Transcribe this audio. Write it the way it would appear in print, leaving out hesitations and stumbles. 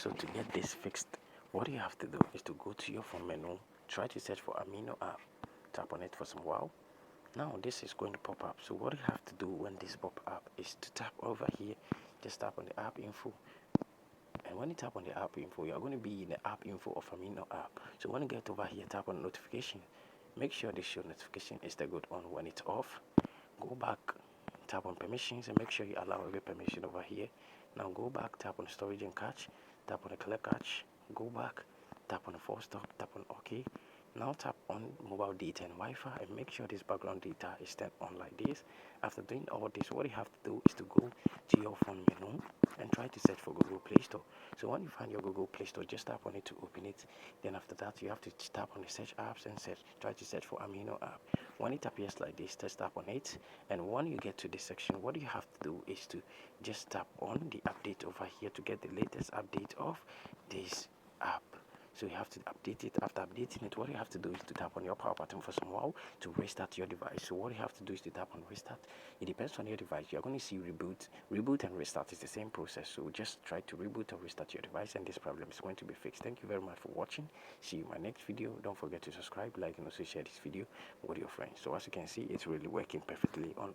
So to get this fixed, what you have to do is to go to your phone menu, try to search for Amino app, tap on it for some while. Now this is going to pop up. So what you have to do when this pop up is to tap over here, just tap on the app info. And when you tap on the app info, you're going to be in the app info of Amino app. So when you get over here, tap on notification. Make sure the show notification is the good on. When it's off, go back, tap on permissions and make sure you allow every permission over here. Now go back, tap on storage and cache, tap on the clear cache, go back, tap on the force stop, tap on OK. Now tap on mobile data and Wi-Fi and make sure this background data is turned on like this. After doing all this, what you have to do is to go to your phone menu and try to search for Google Play Store. So when you find your Google Play Store, just tap on it to open it. Then after that, you have to tap on the search apps and try to search for Amino app. When it appears like this, just tap on it. And when you get to this section, what you have to do is to just tap on the update over here to get the latest update of this app. So you have to update it. After updating it, what you have to do is to tap on your power button for some while to restart your device. So what you have to do is to tap on restart. It depends on your device. You're going to see reboot and restart is the same process. So just try to reboot or restart your device and this problem is going to be fixed. Thank you very much for watching. See you in my next video. Don't forget to subscribe, like, and also share this video with your friends. So as you can see, it's really working perfectly on